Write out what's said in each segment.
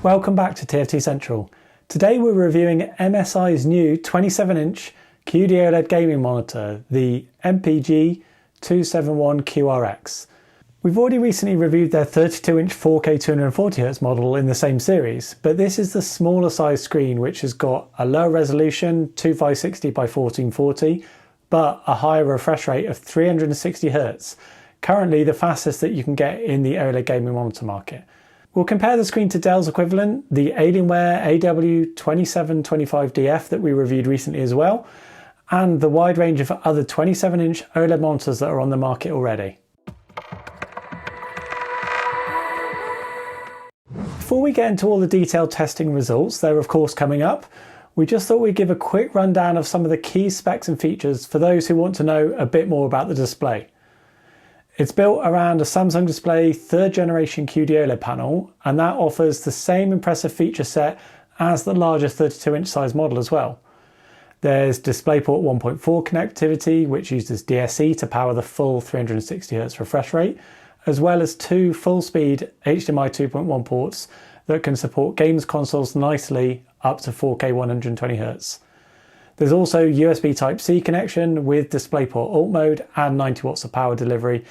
Welcome back to TFT Central. Today we're reviewing MSI's new 27-inch QD-OLED gaming monitor, the MPG 271QRX. We've already recently reviewed their 32-inch 4K 240Hz model in the same series, but this is the smaller size screen which has got a lower resolution, 2560 by 1440, but a higher refresh rate of 360Hz, currently the fastest that you can get in the OLED gaming monitor market. We'll compare the screen to Dell's equivalent, the Alienware AW2725DF that we reviewed recently as well, and the wide range of other 27-inch OLED monitors that are on the market already. Before we get into all the detailed testing results, they're of course coming up, we just thought we'd give a quick rundown of some of the key specs and features for those who want to know a bit more about the display. It's built around a Samsung Display 3rd generation QD-OLED panel, and that offers the same impressive feature set as the larger 32-inch size model as well. There's DisplayPort 1.4 connectivity, which uses DSC to power the full 360Hz refresh rate, as well as two full-speed HDMI 2.1 ports that can support games consoles nicely up to 4K 120Hz. There's also USB Type-C connection with DisplayPort Alt mode and 90 watts of power delivery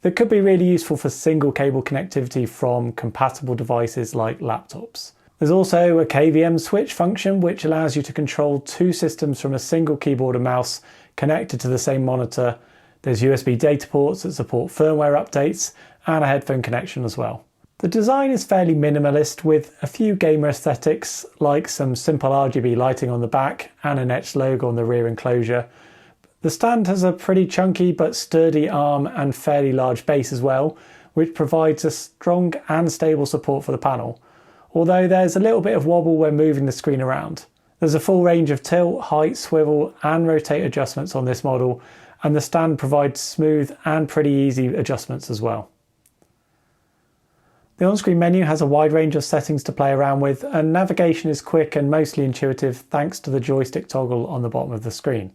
that could be really useful for single cable connectivity from compatible devices like laptops. There's also a KVM switch function which allows you to control two systems from a single keyboard and mouse connected to the same monitor. There's USB data ports that support firmware updates and a headphone connection as well. The design is fairly minimalist with a few gamer aesthetics like some simple RGB lighting on the back and an etched logo on the rear enclosure. The stand has a pretty chunky but sturdy arm and fairly large base as well, which provides a strong and stable support for the panel, although there's a little bit of wobble when moving the screen around. There's a full range of tilt, height, swivel and rotate adjustments on this model, and the stand provides smooth and pretty easy adjustments as well. The on-screen menu has a wide range of settings to play around with, and navigation is quick and mostly intuitive thanks to the joystick toggle on the bottom of the screen.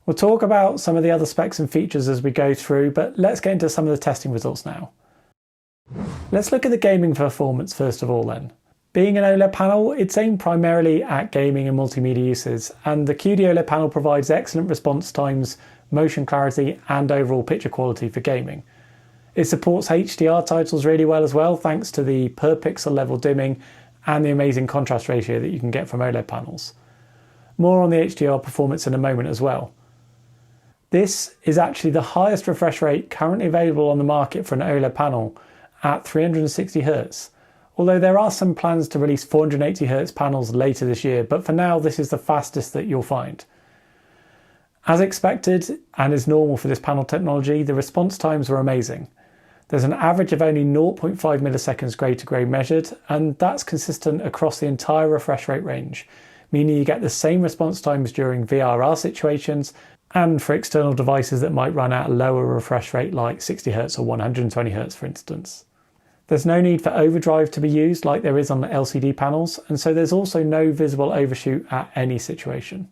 We'll talk about some of the other specs and features as we go through, but let's get into some of the testing results now. Let's look at the gaming performance first of all then. Being an OLED panel, it's aimed primarily at gaming and multimedia uses, and the QD-OLED panel provides excellent response times, motion clarity and overall picture quality for gaming. It supports HDR titles really well as well, thanks to the per pixel level dimming and the amazing contrast ratio that you can get from OLED panels. More on the HDR performance in a moment as well. This is actually the highest refresh rate currently available on the market for an OLED panel at 360Hz, although there are some plans to release 480Hz panels later this year, but for now this is the fastest that you'll find. As expected, and is normal for this panel technology, the response times were amazing. There's an average of only 0.5 milliseconds grade to grade measured, and that's consistent across the entire refresh rate range, meaning you get the same response times during VRR situations and for external devices that might run at a lower refresh rate like 60Hz or 120Hz for instance. There's no need for overdrive to be used like there is on the LCD panels, and so there's also no visible overshoot at any situation.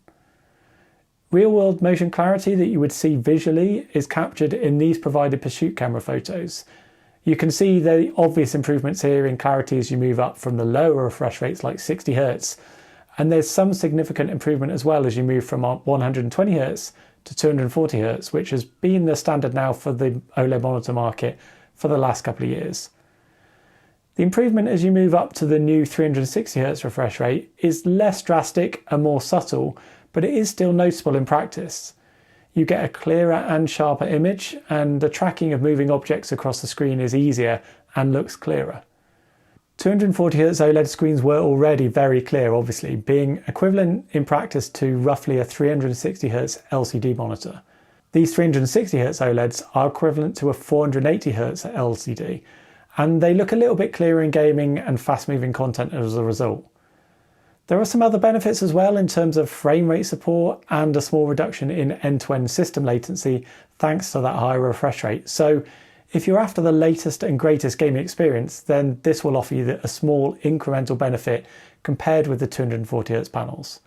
Real-world motion clarity that you would see visually is captured in these provided pursuit camera photos. You can see the obvious improvements here in clarity as you move up from the lower refresh rates like 60Hz, and there's some significant improvement as well as you move from 120Hz to 240Hz, which has been the standard now for the OLED monitor market for the last couple of years. The improvement as you move up to the new 360Hz refresh rate is less drastic and more subtle, but it is still noticeable in practice. You get a clearer and sharper image, and the tracking of moving objects across the screen is easier and looks clearer. 240Hz OLED screens were already very clear, obviously, being equivalent in practice to roughly a 360Hz LCD monitor. These 360Hz OLEDs are equivalent to a 480Hz LCD, and they look a little bit clearer in gaming and fast-moving content as a result. There are some other benefits as well in terms of frame rate support and a small reduction in end-to-end system latency thanks to that higher refresh rate. So if you're after the latest and greatest gaming experience, then this will offer you a small incremental benefit compared with the 240Hz panels.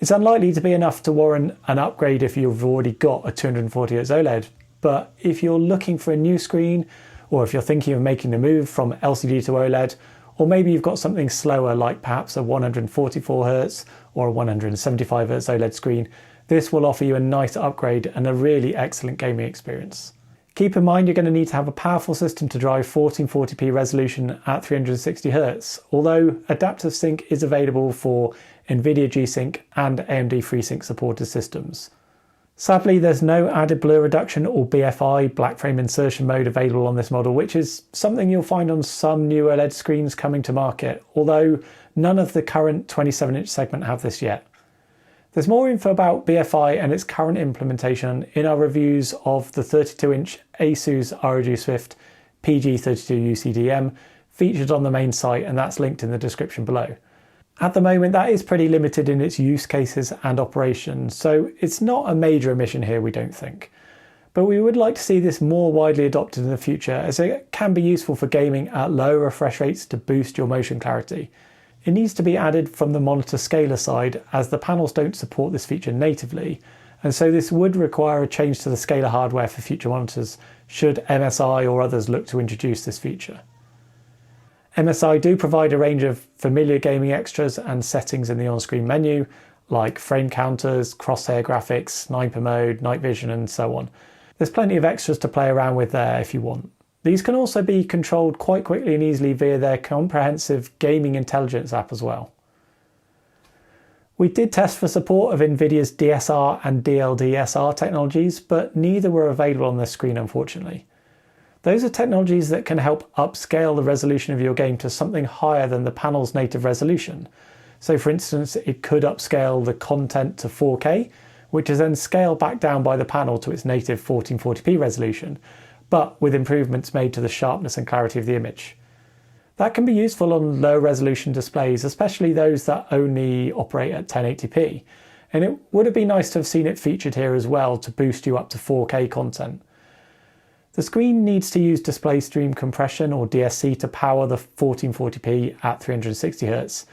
It's unlikely to be enough to warrant an upgrade if you've already got a 240Hz OLED, but if you're looking for a new screen, or if you're thinking of making the move from LCD to OLED, or maybe you've got something slower like perhaps a 144Hz or a 175Hz OLED screen, this will offer you a nice upgrade and a really excellent gaming experience. Keep in mind you're going to need to have a powerful system to drive 1440p resolution at 360Hz, although adaptive sync is available for NVIDIA G-Sync and AMD FreeSync supported systems. Sadly, there's no added blur reduction or BFI black frame insertion mode available on this model, which is something you'll find on some new OLED screens coming to market, although none of the current 27-inch segment have this yet. There's more info about BFI and its current implementation in our reviews of the 32-inch ASUS ROG Swift PG32 UCDM featured on the main site, and that's linked in the description below. At the moment, that is pretty limited in its use cases and operation, so it's not a major omission here, we don't think. But we would like to see this more widely adopted in the future, as it can be useful for gaming at low refresh rates to boost your motion clarity. It needs to be added from the monitor scaler side, as the panels don't support this feature natively, and so this would require a change to the scaler hardware for future monitors, should MSI or others look to introduce this feature. MSI do provide a range of familiar gaming extras and settings in the on-screen menu, like frame counters, crosshair graphics, sniper mode, night vision, and so on. There's plenty of extras to play around with there if you want. These can also be controlled quite quickly and easily via their comprehensive gaming intelligence app as well. We did test for support of NVIDIA's DSR and DLDSR technologies, but neither were available on this screen, unfortunately. Those are technologies that can help upscale the resolution of your game to something higher than the panel's native resolution. So for instance, it could upscale the content to 4K, which is then scaled back down by the panel to its native 1440p resolution, but with improvements made to the sharpness and clarity of the image. That can be useful on low resolution displays, especially those that only operate at 1080p, and it would have been nice to have seen it featured here as well to boost you up to 4K content. The screen needs to use display stream compression or DSC to power the 1440p at 360Hz,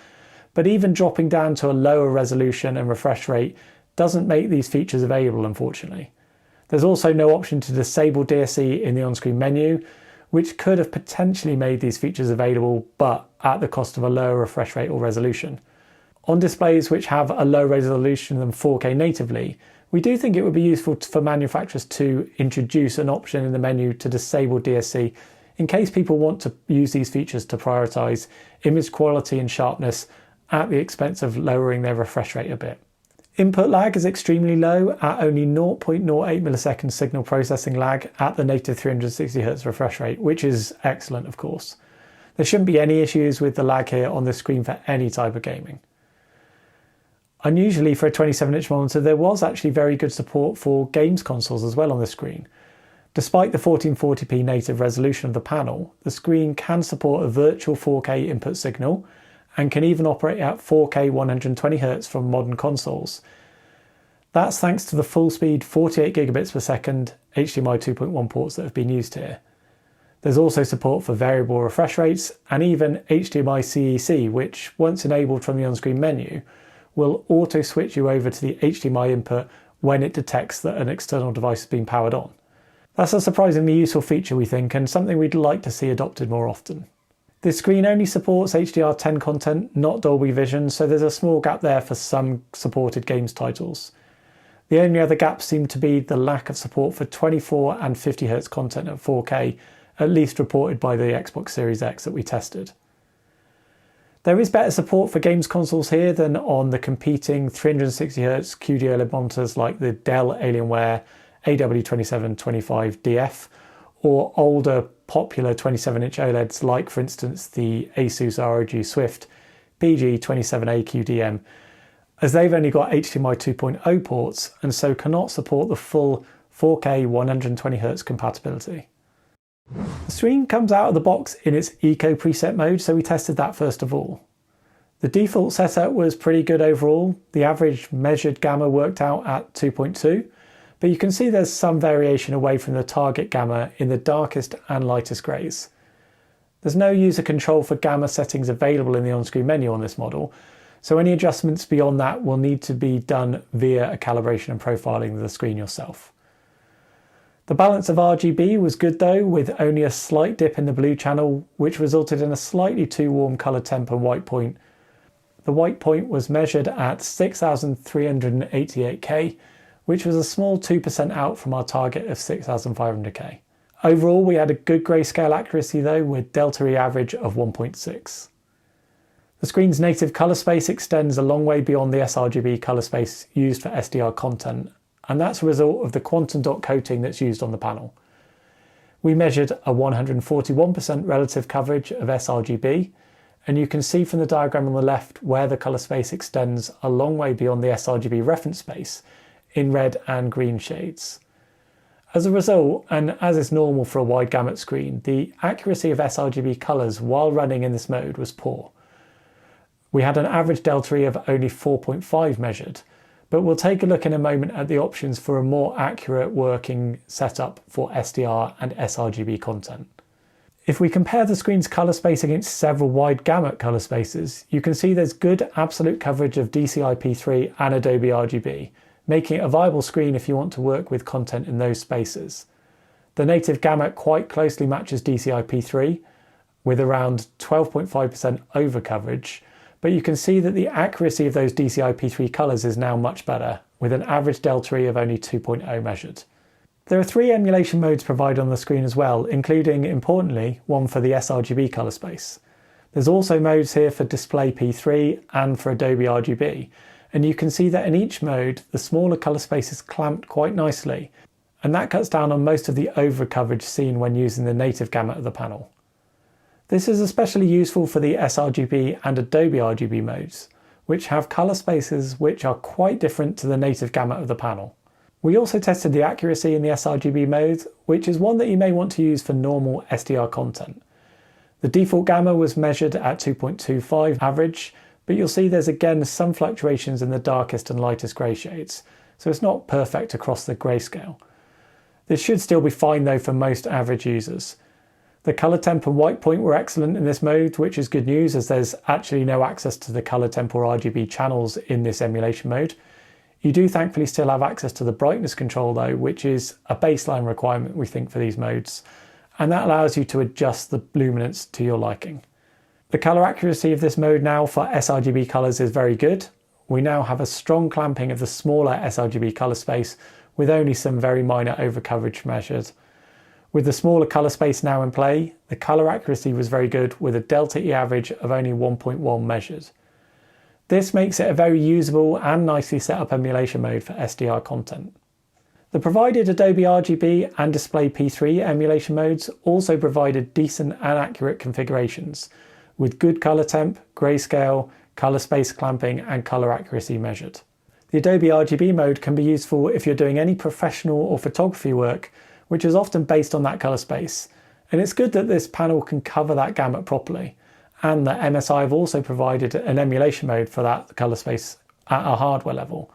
but even dropping down to a lower resolution and refresh rate doesn't make these features available, unfortunately. There's also no option to disable DSC in the on-screen menu, which could have potentially made these features available, but at the cost of a lower refresh rate or resolution. On displays which have a lower resolution than 4K natively, we do think it would be useful for manufacturers to introduce an option in the menu to disable DSC in case people want to use these features to prioritize image quality and sharpness at the expense of lowering their refresh rate a bit. Input lag is extremely low at only 0.08 milliseconds signal processing lag at the native 360Hz refresh rate, which is excellent, of course. There shouldn't be any issues with the lag here on the screen for any type of gaming. Unusually for a 27-inch monitor, there was actually very good support for games consoles as well on the screen. Despite the 1440p native resolution of the panel, the screen can support a virtual 4K input signal and can even operate at 4K 120Hz from modern consoles. That's thanks to the full speed 48 gigabits per second HDMI 2.1 ports that have been used here. There's also support for variable refresh rates and even HDMI CEC, which, once enabled from the on-screen menu, will auto-switch you over to the HDMI input when it detects that an external device has been powered on. That's a surprisingly useful feature, we think, and something we'd like to see adopted more often. This screen only supports HDR10 content, not Dolby Vision, so there's a small gap there for some supported games titles. The only other gaps seem to be the lack of support for 24 and 50Hz content at 4K, at least reported by the Xbox Series X that we tested. There is better support for games consoles here than on the competing 360Hz QD-OLED monitors like the Dell AW2725DF, or older popular 27-inch OLEDs like, for instance, the ASUS ROG Swift PG27A as they've only got HDMI 2.0 ports and so cannot support the full 4K 120Hz compatibility. The screen comes out of the box in its Eco preset mode, so we tested that first of all. The default setup was pretty good overall. The average measured gamma worked out at 2.2, but you can see there's some variation away from the target gamma in the darkest and lightest greys. There's no user control for gamma settings available in the on-screen menu on this model, so any adjustments beyond that will need to be done via a calibration and profiling of the screen yourself. The balance of RGB was good though, with only a slight dip in the blue channel, which resulted in a slightly too warm colour temp and white point. The white point was measured at 6,388K, which was a small 2% out from our target of 6,500K. Overall, we had a good grayscale accuracy though, with delta E average of 1.6. The screen's native colour space extends a long way beyond the sRGB colour space used for SDR content, and that's a result of the quantum dot coating that's used on the panel. We measured a 141% relative coverage of sRGB, and you can see from the diagram on the left where the colour space extends a long way beyond the sRGB reference space in red and green shades. As a result, and as is normal for a wide gamut screen, the accuracy of sRGB colours while running in this mode was poor. We had an average delta E of only 4.5 measured, but we'll take a look in a moment at the options for a more accurate working setup for SDR and sRGB content. If we compare the screen's colour space against several wide gamut colour spaces, you can see there's good absolute coverage of DCI-P3 and Adobe RGB, making it a viable screen if you want to work with content in those spaces. The native gamut quite closely matches DCI-P3 with around 12.5% over coverage, but you can see that the accuracy of those DCI-P3 colours is now much better, with an average delta E of only 2.0 measured. There are 3 emulation modes provided on the screen as well, including, importantly, one for the sRGB colour space. There's also modes here for Display P3 and for Adobe RGB, and you can see that in each mode the smaller colour space is clamped quite nicely, and that cuts down on most of the over coverage seen when using the native gamut of the panel. This is especially useful for the sRGB and Adobe RGB modes, which have colour spaces which are quite different to the native gamut of the panel. We also tested the accuracy in the sRGB mode, which is one that you may want to use for normal SDR content. The default gamma was measured at 2.25 average, but you'll see there's again some fluctuations in the darkest and lightest grey shades, so it's not perfect across the grayscale. This should still be fine though for most average users. The colour temp and white point were excellent in this mode, which is good news as there's actually no access to the colour temp or RGB channels in this emulation mode. You do thankfully still have access to the brightness control though, which is a baseline requirement we think for these modes, and that allows you to adjust the luminance to your liking. The colour accuracy of this mode now for sRGB colours is very good. We now have a strong clamping of the smaller sRGB colour space with only some very minor overcoverage measured. With the smaller colour space now in play, the colour accuracy was very good with a delta E average of only 1.1 measured. This makes it a very usable and nicely set up emulation mode for SDR content. The provided Adobe RGB and Display P3 emulation modes also provided decent and accurate configurations, with good colour temp, grayscale, colour space clamping and colour accuracy measured. The Adobe RGB mode can be useful if you're doing any professional or photography work, which is often based on that colour space, and it's good that this panel can cover that gamut properly, and that MSI have also provided an emulation mode for that colour space at a hardware level.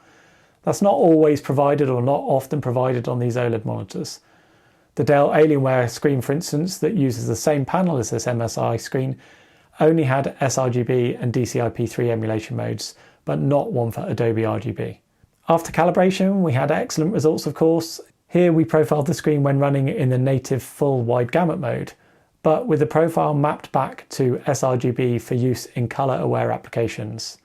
That's not always provided or not often provided on these OLED monitors. The Dell Alienware screen, for instance, that uses the same panel as this MSI screen, only had sRGB and DCI-P3 emulation modes, but not one for Adobe RGB. After calibration, we had excellent results of course. Here we profiled the screen when running in the native full wide gamut mode, but with the profile mapped back to sRGB for use in colour aware applications.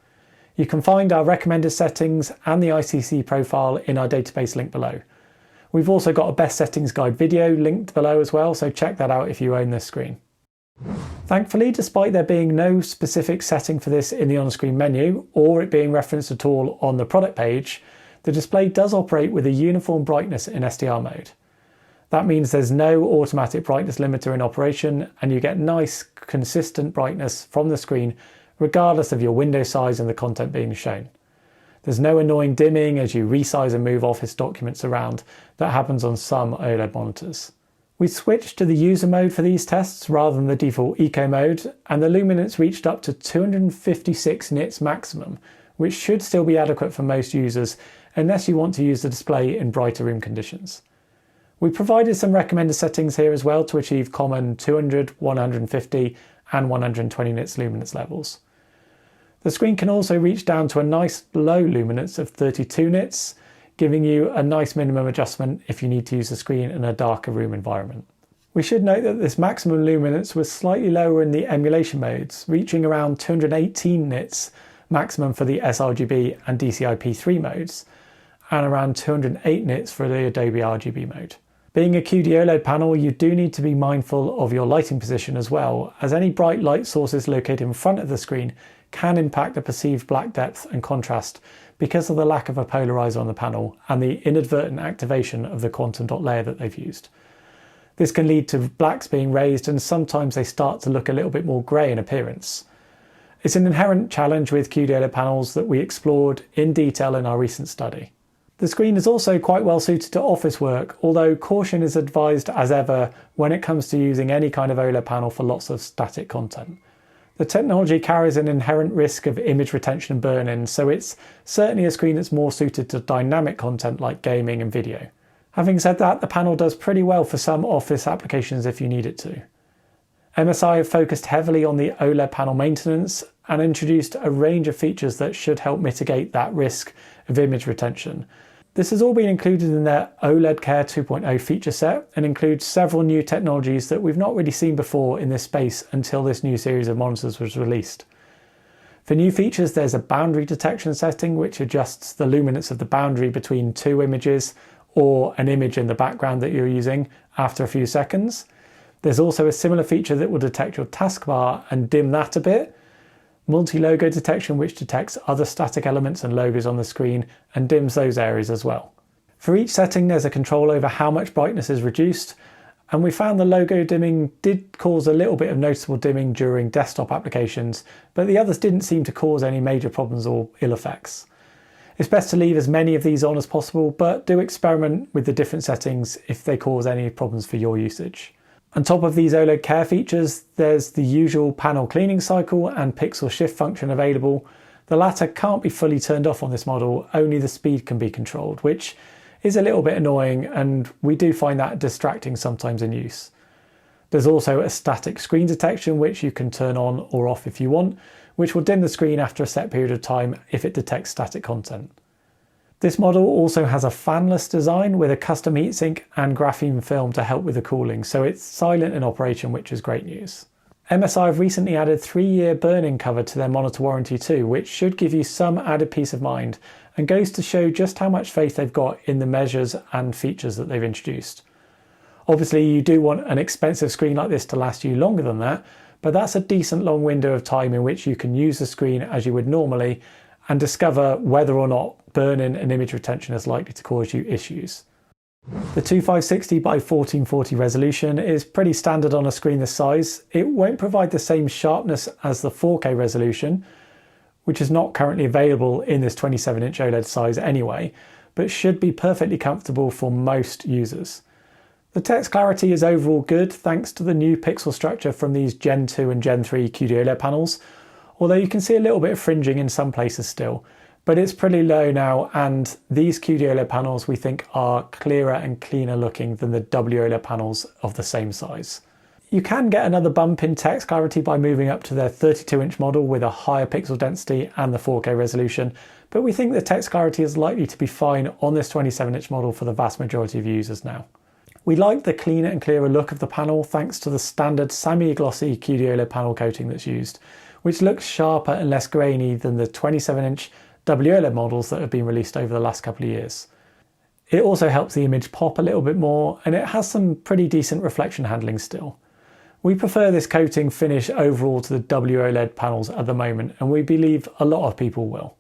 You can find our recommended settings and the ICC profile in our database link below. We've also got a best settings guide video linked below as well, so check that out if you own this screen. Thankfully, despite there being no specific setting for this in the on-screen menu, or it being referenced at all on the product page, the display does operate with a uniform brightness in SDR mode. That means there's no automatic brightness limiter in operation, and you get nice, consistent brightness from the screen regardless of your window size and the content being shown. There's no annoying dimming as you resize and move Office documents around that happens on some OLED monitors. We switched to the user mode for these tests rather than the default eco mode, and the luminance reached up to 256 nits maximum, which should still be adequate for most users unless you want to use the display in brighter room conditions. We provided some recommended settings here as well to achieve common 200, 150 and 120 nits luminance levels. The screen can also reach down to a nice low luminance of 32 nits. giving you a nice minimum adjustment if you need to use the screen in a darker room environment. We should note that this maximum luminance was slightly lower in the emulation modes, reaching around 218 nits maximum for the sRGB and DCI-P3 modes, and around 208 nits for the Adobe RGB mode. Being a QD-OLED panel, you do need to be mindful of your lighting position as well, as any bright light sources located in front of the screen can impact the perceived black depth and contrast because of the lack of a polarizer on the panel and the inadvertent activation of the quantum dot layer that they've used. This can lead to blacks being raised, and sometimes they start to look a little bit more grey in appearance. It's an inherent challenge with QD-OLED panels that we explored in detail in our recent study. The screen is also quite well suited to office work, although caution is advised as ever when it comes to using any kind of OLED panel for lots of static content. The technology carries an inherent risk of image retention and burn-in, so it's certainly a screen that's more suited to dynamic content like gaming and video. Having said that, the panel does pretty well for some office applications if you need it to. MSI have focused heavily on the OLED panel maintenance and introduced a range of features that should help mitigate that risk of image retention. This has all been included in their OLED Care 2.0 feature set and includes several new technologies that we've not really seen before in this space until this new series of monitors was released. For new features, there's a boundary detection setting which adjusts the luminance of the boundary between two images or an image in the background that you're using after a few seconds. There's also a similar feature that will detect your taskbar and dim that a bit. Multi-logo detection, which detects other static elements and logos on the screen and dims those areas as well. For each setting, there's a control over how much brightness is reduced, and we found the logo dimming did cause a little bit of noticeable dimming during desktop applications, but the others didn't seem to cause any major problems or ill effects. It's best to leave as many of these on as possible, but do experiment with the different settings if they cause any problems for your usage. On top of these OLED Care features, there's the usual panel cleaning cycle and pixel shift function available. The latter can't be fully turned off on this model, only the speed can be controlled, which is a little bit annoying, and we do find that distracting sometimes in use. There's also a static screen detection, which you can turn on or off if you want, which will dim the screen after a set period of time if it detects static content. This model also has a fanless design with a custom heatsink and graphene film to help with the cooling, so it's silent in operation, which is great news. MSI have recently added 3-year burn-in cover to their monitor warranty too, which should give you some added peace of mind and goes to show just how much faith they've got in the measures and features that they've introduced. Obviously, you do want an expensive screen like this to last you longer than that, but that's a decent long window of time in which you can use the screen as you would normally and discover whether or not burn-in and image retention is likely to cause you issues. The 2560 by 1440 resolution is pretty standard on a screen this size. It won't provide the same sharpness as the 4K resolution, which is not currently available in this 27-inch OLED size anyway, but should be perfectly comfortable for most users. The text clarity is overall good thanks to the new pixel structure from these Gen 2 and Gen 3 QD-OLED panels, although you can see a little bit of fringing in some places still. But it's pretty low now, and these QD-OLED panels we think are clearer and cleaner looking than the WOLED panels of the same size. You can get another bump in text clarity by moving up to their 32-inch model with a higher pixel density and the 4K resolution, but we think the text clarity is likely to be fine on this 27-inch model for the vast majority of users now. We like the cleaner and clearer look of the panel thanks to the standard semi-glossy QD-OLED panel coating that's used, which looks sharper and less grainy than the 27-inch WOLED models that have been released over the last couple of years. It also helps the image pop a little bit more, and it has some pretty decent reflection handling still. We prefer this coating finish overall to the WOLED panels at the moment, and we believe a lot of people will.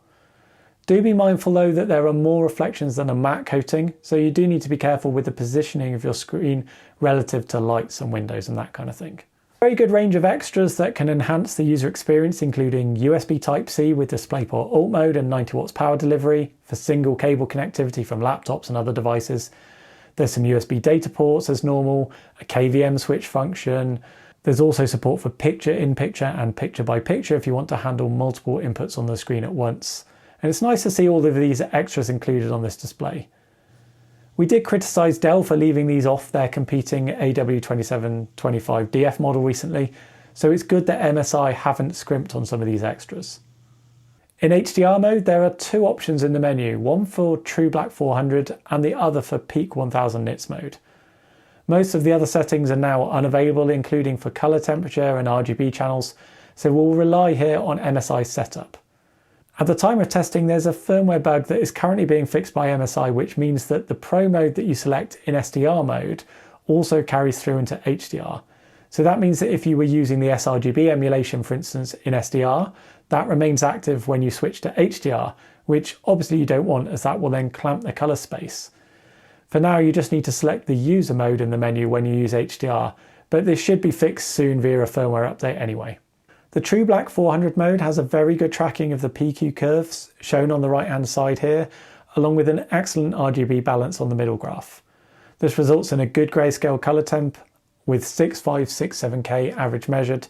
Do be mindful though that there are more reflections than a matte coating, so you do need to be careful with the positioning of your screen relative to lights and windows and that kind of thing. Very good range of extras that can enhance the user experience, including USB Type-C with DisplayPort Alt mode and 90 watts power delivery for single cable connectivity from laptops and other devices. There's some USB data ports as normal, a KVM switch function. There's also support for picture-in-picture and picture-by-picture if you want to handle multiple inputs on the screen at once. And it's nice to see all of these extras included on this display. We did criticise Dell for leaving these off their competing AW2725DF model recently, so it's good that MSI haven't scrimped on some of these extras. In HDR mode, there are two options in the menu, one for True Black 400 and the other for Peak 1000 nits mode. Most of the other settings are now unavailable, including for color temperature and RGB channels, so we'll rely here on MSI setup. At the time of testing, there's a firmware bug that is currently being fixed by MSI, which means that the Pro mode that you select in SDR mode also carries through into HDR. So that means that if you were using the sRGB emulation, for instance, in SDR, that remains active when you switch to HDR, which obviously you don't want, as that will then clamp the color space. For now, you just need to select the user mode in the menu when you use HDR, but this should be fixed soon via a firmware update anyway. The True Black 400 mode has a very good tracking of the PQ curves shown on the right hand side here, along with an excellent RGB balance on the middle graph. This results in a good grayscale color temp with 6567K average measured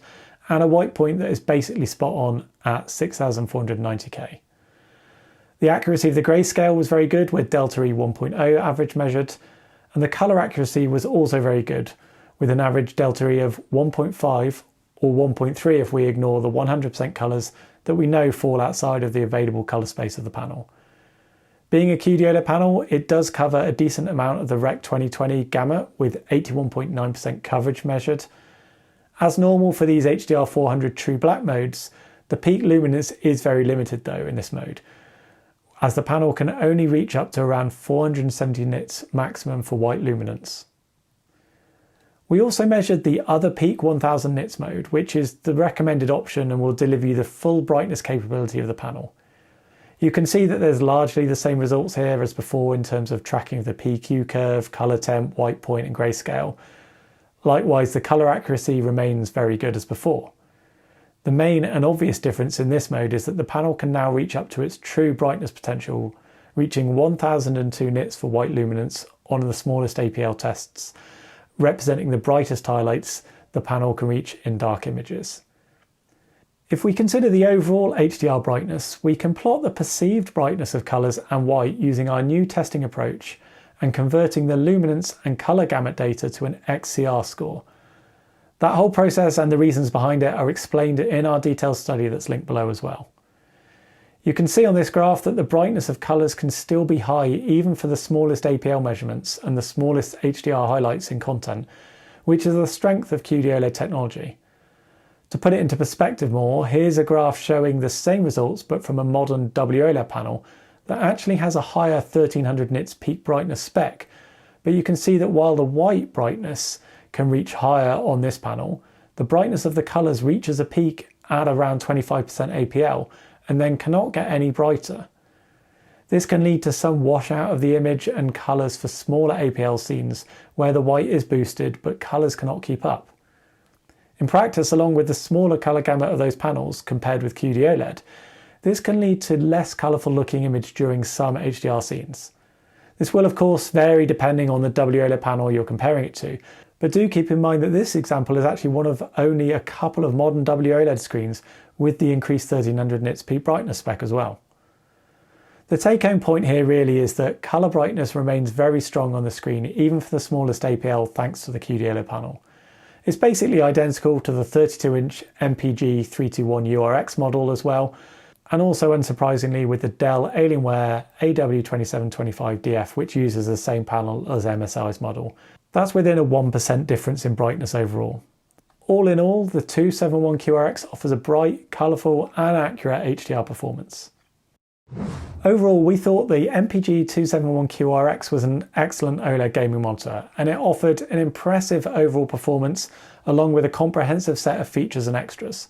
and a white point that is basically spot on at 6490K. The accuracy of the grayscale was very good with Delta E 1.0 average measured, and the color accuracy was also very good with an average Delta E of 1.5 or 1.3 if we ignore the 100% colors that we know fall outside of the available color space of the panel. Being a QD-OLED panel, it does cover a decent amount of the Rec 2020 gamut with 81.9% coverage measured. As normal for these HDR 400 True Black modes, the peak luminance is very limited though in this mode, as the panel can only reach up to around 470 nits maximum for white luminance. We also measured the other Peak 1000 nits mode, which is the recommended option and will deliver you the full brightness capability of the panel. You can see that there's largely the same results here as before in terms of tracking of the PQ curve, color temp, white point and grayscale. Likewise, the color accuracy remains very good as before. The main and obvious difference in this mode is that the panel can now reach up to its true brightness potential, reaching 1002 nits for white luminance on the smallest APL tests, representing the brightest highlights the panel can reach in dark images. If we consider the overall HDR brightness, we can plot the perceived brightness of colours and white using our new testing approach and converting the luminance and colour gamut data to an XCR score. That whole process and the reasons behind it are explained in our detailed study that's linked below as well. You can see on this graph that the brightness of colours can still be high even for the smallest APL measurements and the smallest HDR highlights in content, which is the strength of QD-OLED technology. To put it into perspective more, here's a graph showing the same results but from a modern WOLED panel that actually has a higher 1300 nits peak brightness spec, but you can see that while the white brightness can reach higher on this panel, the brightness of the colours reaches a peak at around 25% APL and then cannot get any brighter. This can lead to some washout of the image and colours for smaller APL scenes where the white is boosted but colours cannot keep up. In practice, along with the smaller colour gamut of those panels compared with QD-OLED, this can lead to less colourful looking image during some HDR scenes. This will of course vary depending on the WOLED panel you're comparing it to, but do keep in mind that this example is actually one of only a couple of modern WOLED screens with the increased 1300 nits peak brightness spec as well. The take-home point here really is that colour brightness remains very strong on the screen even for the smallest APL thanks to the QD-OLED panel. It's basically identical to the 32-inch MPG 321 URX model as well, and also unsurprisingly with the Dell AW2725DF, which uses the same panel as MSI's model. That's within a 1% difference in brightness overall. All in all, the 271QRX offers a bright, colourful and accurate HDR performance. Overall, we thought the MPG 271QRX was an excellent OLED gaming monitor, and it offered an impressive overall performance along with a comprehensive set of features and extras.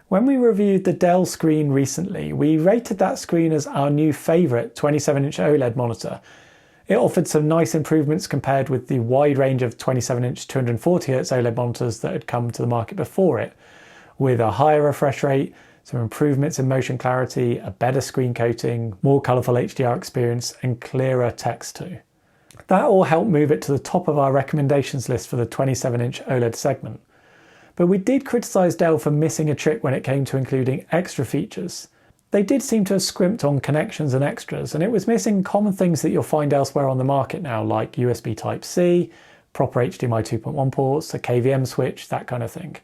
When we reviewed the Dell screen recently, we rated that screen as our new favourite 27-inch OLED monitor. It offered some nice improvements compared with the wide range of 27-inch 240Hz OLED monitors that had come to the market before it, with a higher refresh rate, some improvements in motion clarity, a better screen coating, more colourful HDR experience and clearer text too. That all helped move it to the top of our recommendations list for the 27-inch OLED segment. But we did criticise Dell for missing a trick when it came to including extra features. They did seem to have scrimped on connections and extras, and it was missing common things that you'll find elsewhere on the market now, like USB Type-C, proper HDMI 2.1 ports, a KVM switch, that kind of thing.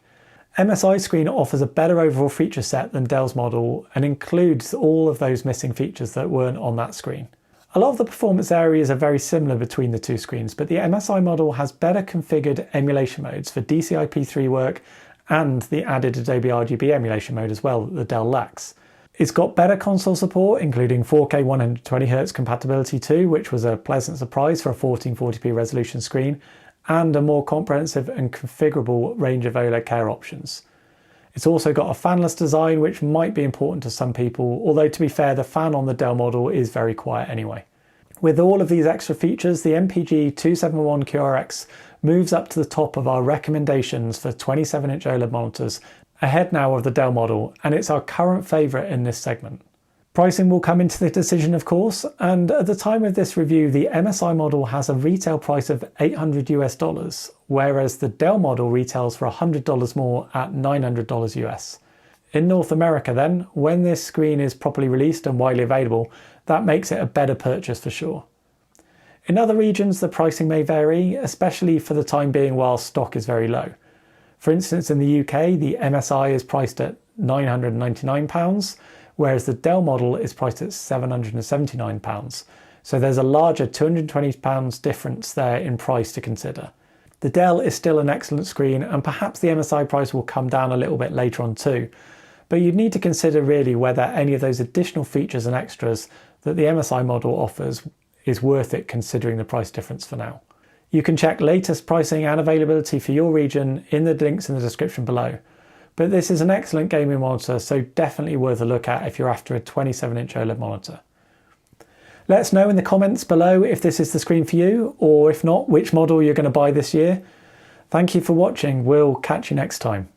MSI screen offers a better overall feature set than Dell's model and includes all of those missing features that weren't on that screen. A lot of the performance areas are very similar between the two screens, but the MSI model has better configured emulation modes for DCI-P3 work and the added Adobe RGB emulation mode as well that the Dell lacks. It's got better console support, including 4K 120Hz compatibility too, which was a pleasant surprise for a 1440p resolution screen, and a more comprehensive and configurable range of OLED Care options. It's also got a fanless design, which might be important to some people, although to be fair, the fan on the Dell model is very quiet anyway. With all of these extra features, the MPG 271QRX moves up to the top of our recommendations for 27-inch OLED monitors, ahead now of the Dell model, and it's our current favourite in this segment. Pricing will come into the decision, of course, and at the time of this review, the MSI model has a retail price of $800 US, whereas the Dell model retails for $100 more at $900 US. In North America then, when this screen is properly released and widely available, that makes it a better purchase for sure. In other regions, the pricing may vary, especially for the time being while stock is very low. For instance, in the UK, the MSI is priced at £999, whereas the Dell model is priced at £779. So there's a larger £220 difference there in price to consider. The Dell is still an excellent screen, and perhaps the MSI price will come down a little bit later on too, but you'd need to consider really whether any of those additional features and extras that the MSI model offers is worth it considering the price difference for now. You can check latest pricing and availability for your region in the links in the description below. But this is an excellent gaming monitor, so definitely worth a look at if you're after a 27-inch OLED monitor. Let us know in the comments below if this is the screen for you, or if not, which model you're going to buy this year. Thank you for watching. We'll catch you next time.